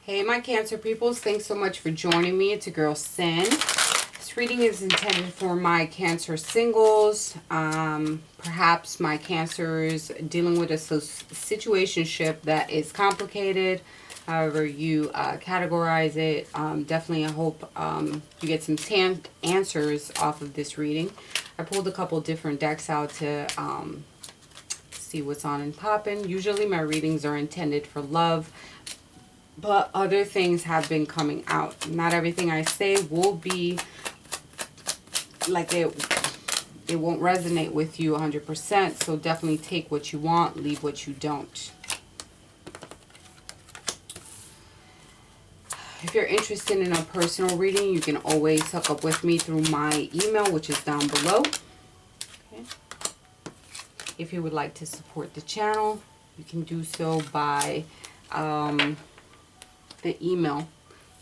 Hey, my Cancer peoples, thanks so much for joining me. It's your girl, Sin. This reading is intended for my Cancer singles. Perhaps my Cancers dealing with a situationship that is complicated. However you categorize it. Definitely, I hope you get some answers off of this reading. I pulled a couple different decks out to see what's on and popping. Usually my readings are intended for love, but other things have been coming out. Not everything I say will be like it won't resonate with you 100%. So definitely take what you want, leave what you don't. If you're interested in a personal reading, you can always hook up with me through my email, which is down below. Okay. If you would like to support the channel, you can do so by the email,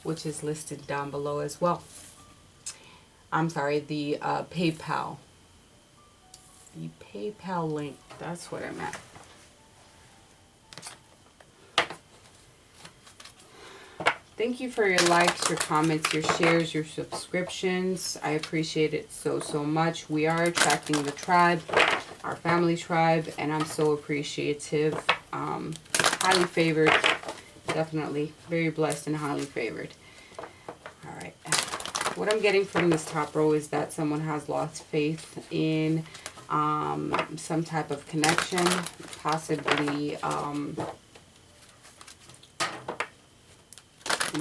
which is listed down below as well. I'm sorry, the PayPal. The PayPal link, that's what I meant. Thank you for your likes, your comments, your shares, your subscriptions. I appreciate it so, so much. We are attracting the tribe, our family tribe, and I'm so appreciative. Highly favored. Definitely very blessed and highly favored. All right. What I'm getting from this top row is that someone has lost faith in some type of connection, possibly in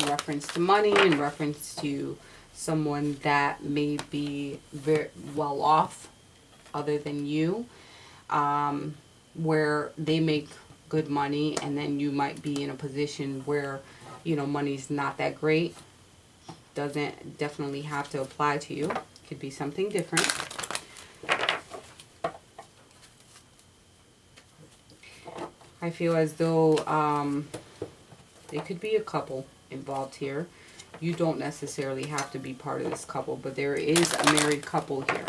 reference to money, in reference to someone that may be very well off other than you, where they make good money and then you might be in a position where, you know, money's not that great. Doesn't definitely have to apply to you. Could be something different. I feel as though there could be a couple involved here. You don't necessarily have to be part of this couple, but there is a married couple here.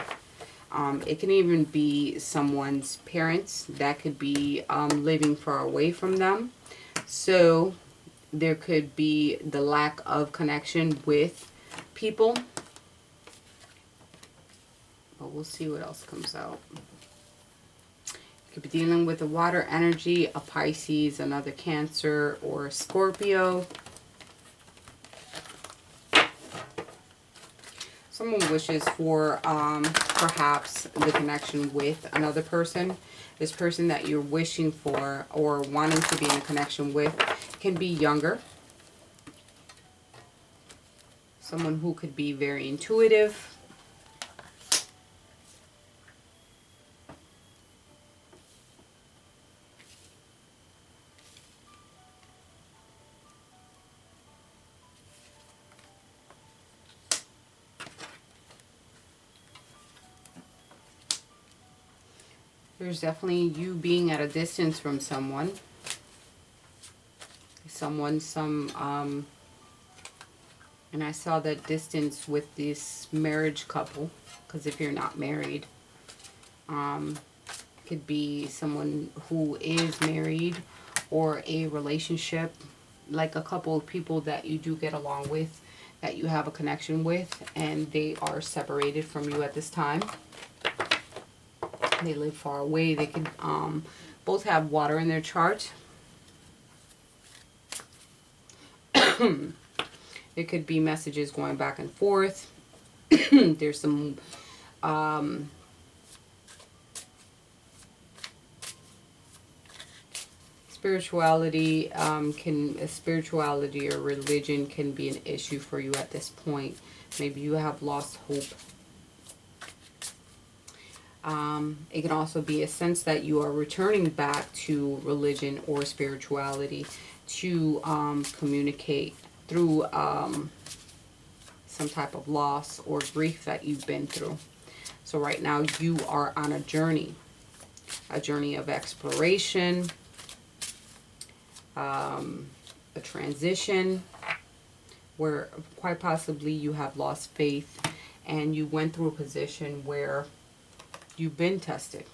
It can even be someone's parents that could be living far away from them. So there could be the lack of connection with people. But we'll see what else comes out. You could be dealing with a water energy, a Pisces, another Cancer, or a Scorpio. Someone wishes for perhaps the connection with another person. This person that you're wishing for or wanting to be in a connection with can be younger. Someone who could be very intuitive. There's definitely you being at a distance from someone. And I saw that distance with this marriage couple, because if you're not married, could be someone who is married or a relationship, like a couple of people that you do get along with, that you have a connection with, and they are separated from you at this time. They live far away. They could both have water in their chart. There could be messages going back and forth. There's some spirituality or religion can be an issue for you at this point. Maybe you have lost hope. It can also be a sense that you are returning back to religion or spirituality to communicate through some type of loss or grief that you've been through. So right now you are on a journey of exploration, a transition, where quite possibly you have lost faith and you went through a position where you've been tested.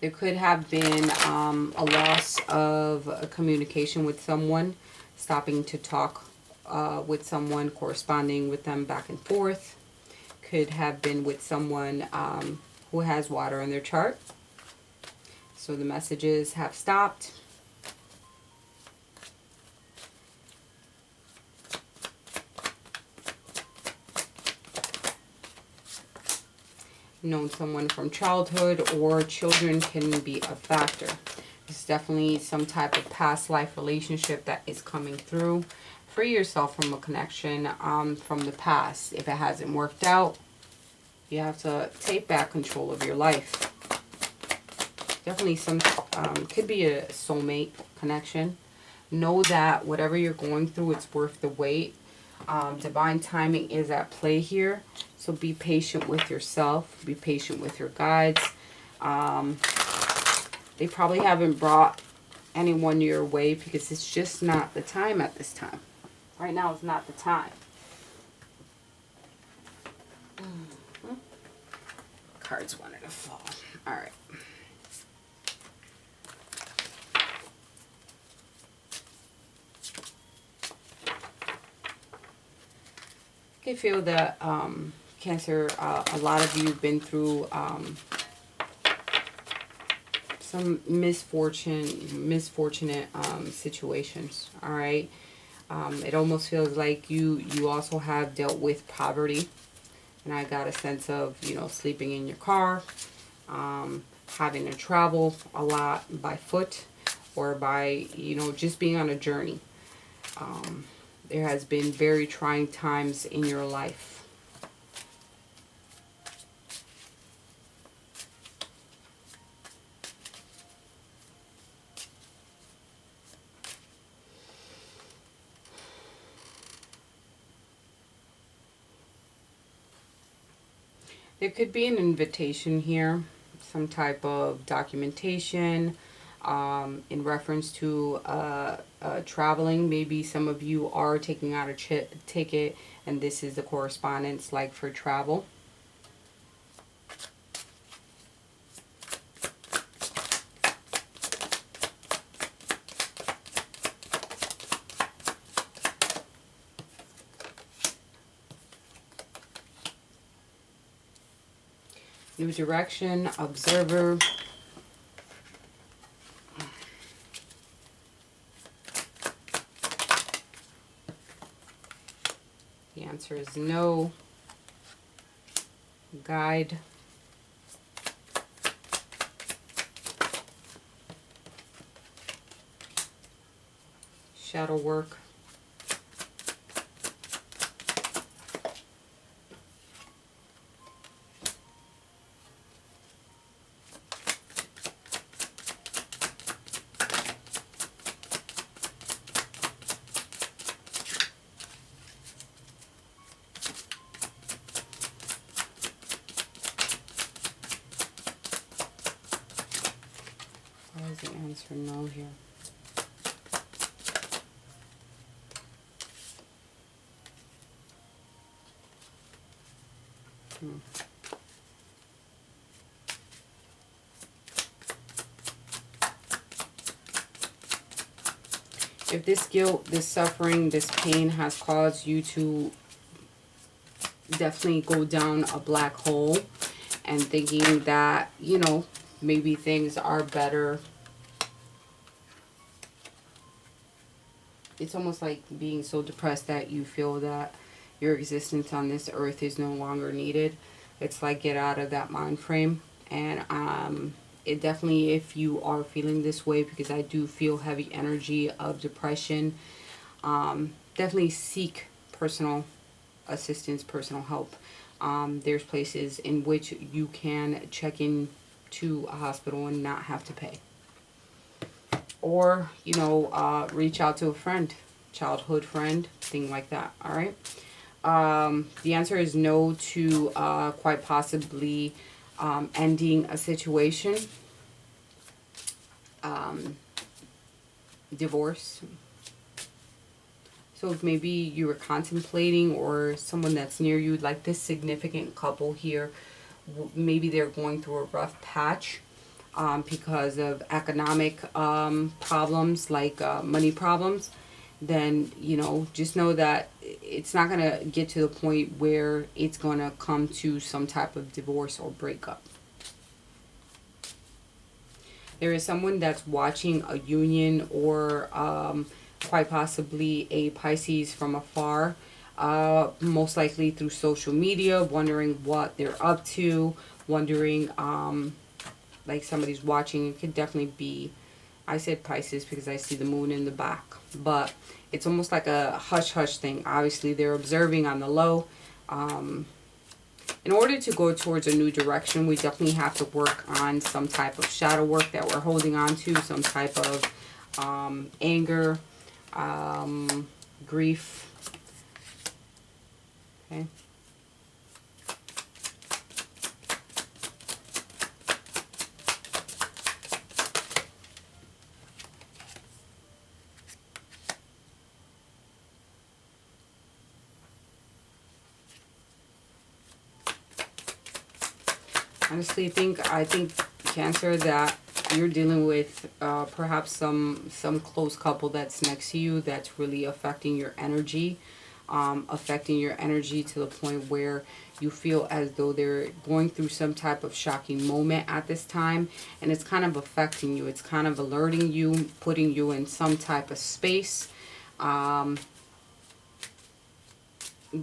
There could have been a loss of communication with someone, stopping to talk with someone, corresponding with them back and forth. Could have been with someone who has water in their chart. So the messages have stopped. Known someone from childhood or children can be a factor. It's definitely some type of past life relationship that is coming through. Free yourself from a connection from the past. If it hasn't worked out, you have to take back control of your life. Definitely some could be a soulmate connection. Know that whatever you're going through, it's worth the wait. Divine timing is at play here. So be patient with yourself. Be patient with your guides. They probably haven't brought anyone your way because it's just not the time at this time. Right now is not the time. Cards wanted to fall. All right. I feel that Cancer, a lot of you have been through some misfortunate situations. All right. It almost feels like you also have dealt with poverty, and I got a sense of, you know, sleeping in your car, having to travel a lot by foot, or by, you know, just being on a journey. There has been very trying times in your life. There could be an invitation here, some type of documentation in reference to traveling. Maybe some of you are taking out a ticket, and this is the correspondence like for travel. New direction, observer. The answer is no. Guide. Shadow work. Why is the answer no here? If this guilt, this suffering, this pain has caused you to definitely go down a black hole and thinking that, you know, maybe things are better. It's almost like being so depressed that you feel that your existence on this earth is no longer needed. It's like get out of that mind frame. And it definitely, if you are feeling this way, because I do feel heavy energy of depression, definitely seek personal assistance, personal help. There's places in which you can check in to a hospital and not have to pay. Or, you know, reach out to a friend, childhood friend, thing like that. All right. The answer is no to quite possibly ending a situation. Divorce. So if maybe you were contemplating, or someone that's near you, like this significant couple here, maybe they're going through a rough patch. because of economic problems, like money problems, then, you know, just know that it's not going to get to the point where it's going to come to some type of divorce or breakup. There is someone that's watching a union, or quite possibly a Pisces from afar, most likely through social media, wondering what they're up to, wondering, like somebody's watching. It could definitely be, I said Pisces because I see the moon in the back, but it's almost like a hush-hush thing. Obviously, they're observing on the low. In order to go towards a new direction, we definitely have to work on some type of shadow work that we're holding on to, some type of anger, grief. Okay. Honestly, I think Cancer, that you're dealing with perhaps some close couple that's next to you that's really affecting your energy, to the point where you feel as though they're going through some type of shocking moment at this time, and it's kind of affecting you. It's kind of alerting you, putting you in some type of space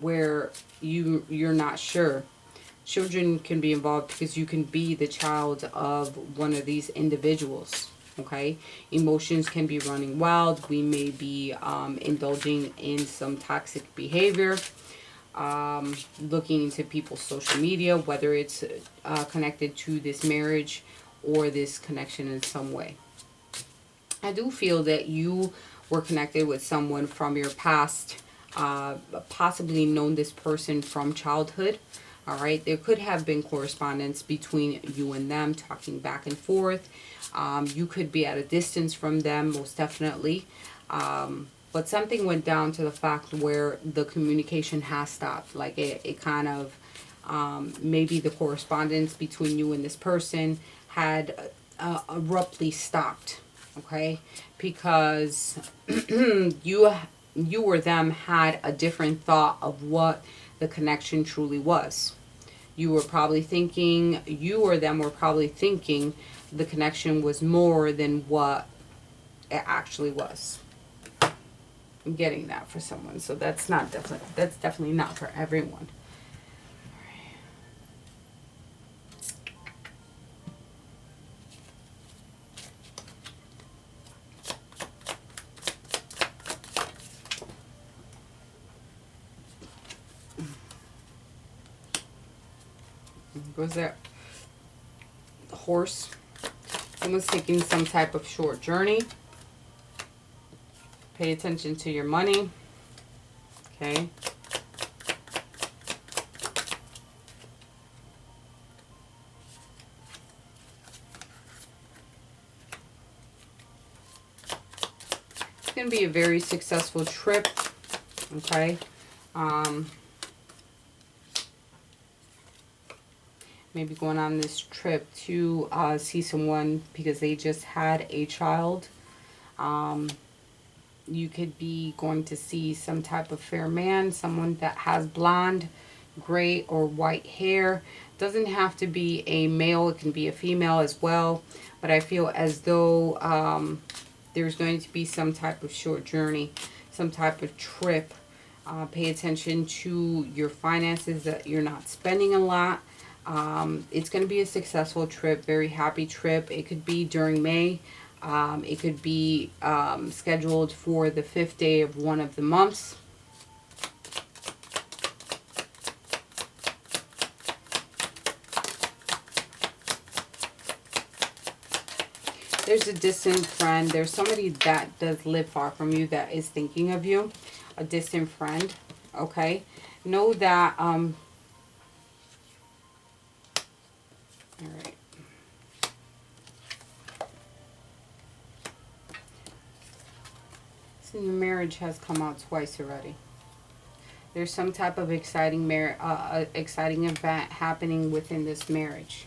where you're not sure. Children can be involved because you can be the child of one of these individuals. Okay, emotions can be running wild. We may be indulging in some toxic behavior, looking into people's social media, whether it's connected to this marriage or this connection in some way. I do feel that you were connected with someone from your past, possibly known this person from childhood. All right, there could have been correspondence between you and them, talking back and forth. You could be at a distance from them, most definitely. But something went down to the fact where the communication has stopped. Like it kind of, maybe the correspondence between you and this person had abruptly stopped. Okay, because you or them had a different thought of what the connection truly was. You or them were probably thinking the connection was more than what it actually was. I'm getting that for someone, so that's definitely not for everyone. Was that the horse? Someone's taking some type of short journey. Pay attention to your money. Okay. It's going to be a very successful trip. Okay. Maybe going on this trip to see someone because they just had a child. You could be going to see some type of fair man, someone that has blonde, gray, or white hair. Doesn't have to be a male, it can be a female as well. But I feel as though there's going to be some type of short journey, some type of trip. Pay attention to your finances, that you're not spending a lot. It's going to be a successful trip, very happy trip. It could be during May. It could be scheduled for the 5th day of one of the months. There's a distant friend. There's somebody that does live far from you that is thinking of you. A distant friend. Okay. Know that... all right. So your marriage has come out twice already. There's some type of exciting exciting event happening within this marriage.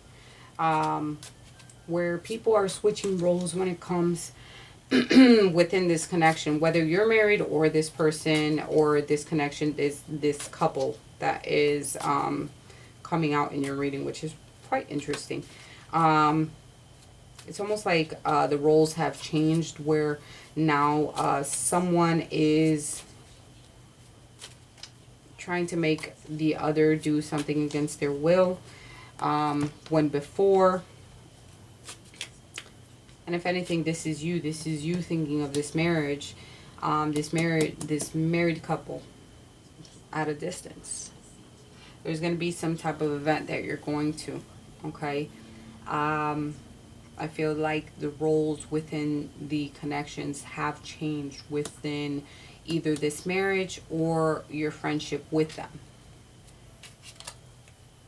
where people are switching roles when it comes within this connection, whether you're married or this person or this connection is this couple that is coming out in your reading, which is quite interesting. It's almost like the roles have changed, where now someone is trying to make the other do something against their will, when before, and if anything, this is you thinking of this marriage, this married couple at a distance. There's going to be some type of event that you're going to, okay? I feel like the roles within the connections have changed within either this marriage or your friendship with them.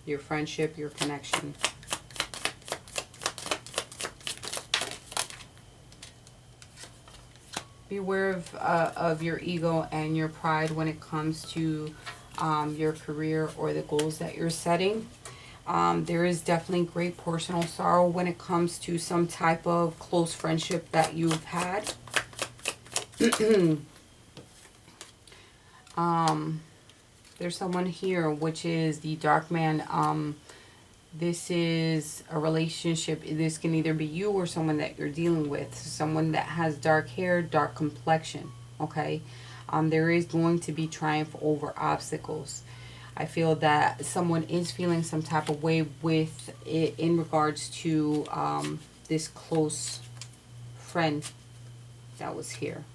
Your friendship, your connection. Beware of your ego and your pride when it comes to your career or the goals that you're setting. There is definitely great personal sorrow when it comes to some type of close friendship that you've had. There's someone here, which is the dark man. This is a relationship. This can either be you or someone that you're dealing with. Someone that has dark hair, dark complexion. Okay? There is going to be triumph over obstacles. I feel that someone is feeling some type of way with it in regards to this close friend that was here.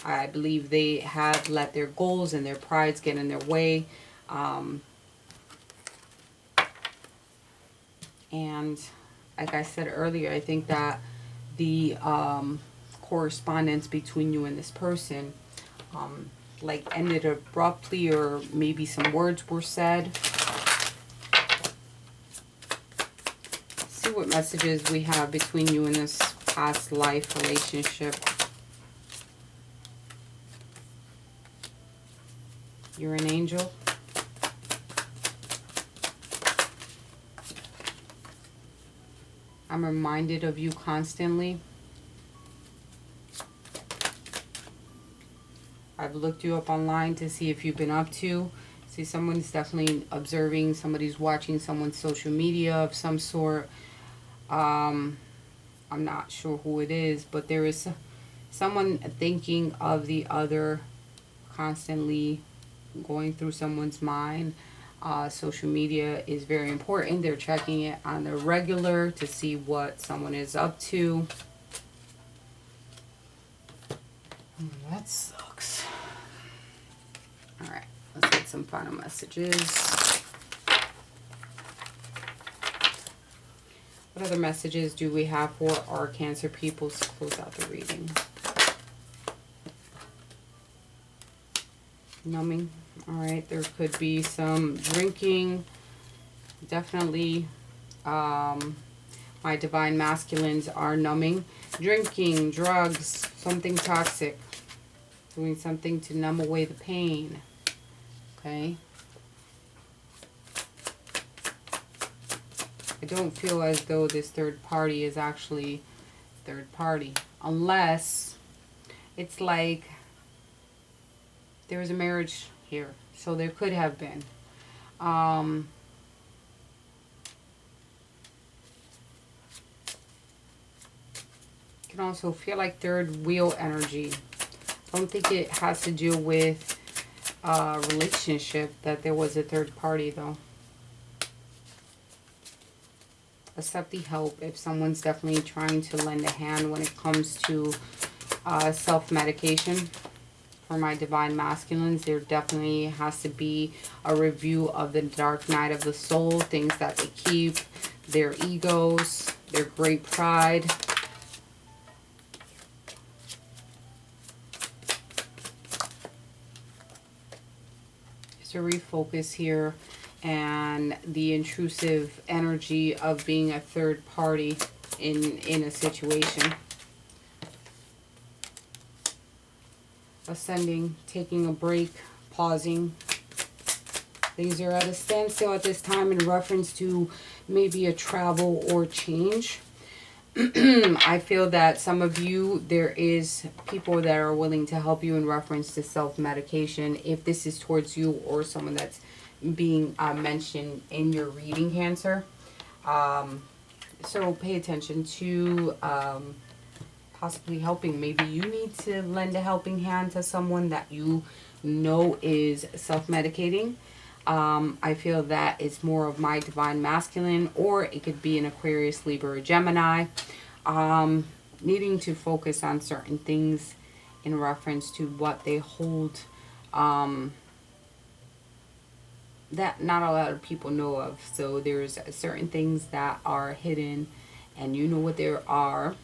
I believe they have let their goals and their prides get in their way. And like I said earlier, I think that the correspondence between you and this person like ended abruptly, or maybe some words were said. See what messages we have between you and this past life relationship. You're an angel. I'm reminded of you constantly. I've looked you up online to see if you've been up to. See, someone's definitely observing. Somebody's watching someone's social media of some sort. I'm not sure who it is, but there is someone thinking of the other, constantly going through someone's mind. Social media is very important. They're checking it on the regular to see what someone is up to. That sucks. Alright, let's get some final messages. What other messages do we have for our Cancer people to close out the reading? Numbing. Alright, there could be some drinking. Definitely, my divine masculines are numbing. Drinking, drugs, something toxic. Doing something to numb away the pain. Okay. I don't feel as though this third party is actually third party. Unless it's like there was a marriage here. So there could have been. Can also feel like third wheel energy. Don't think it has to do with a relationship that there was a third party though. Accept the help if someone's definitely trying to lend a hand when it comes to self-medication. For my divine masculines, there definitely has to be a review of the dark night of the soul, things that they keep, their egos, their great pride. To refocus here, and the intrusive energy of being a third party in a situation. Ascending, taking a break, pausing. Things are at a standstill at this time in reference to maybe a travel or change. I feel that some of you, there is people that are willing to help you in reference to self-medication, if this is towards you or someone that's being mentioned in your reading, Cancer. So pay attention to possibly helping. Maybe you need to lend a helping hand to someone that you know is self-medicating. I feel that it's more of my divine masculine, or it could be an Aquarius, Libra, or Gemini. Needing to focus on certain things in reference to what they hold, that not a lot of people know of. So there's certain things that are hidden and you know what there are.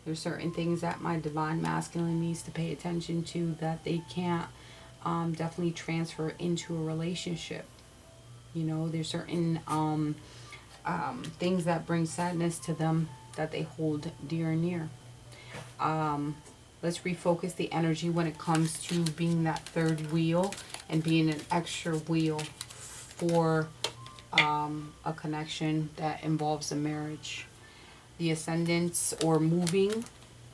There's certain things that my divine masculine needs to pay attention to that they can't definitely transfer into a relationship. You know, there's certain things that bring sadness to them that they hold dear and near. Let's refocus the energy when it comes to being that third wheel and being an extra wheel for a connection that involves a marriage. The ascendants or moving,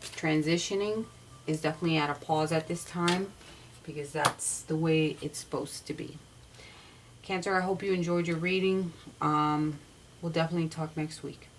transitioning is definitely at a pause at this time because that's the way it's supposed to be. Cancer, I hope you enjoyed your reading. We'll definitely talk next week.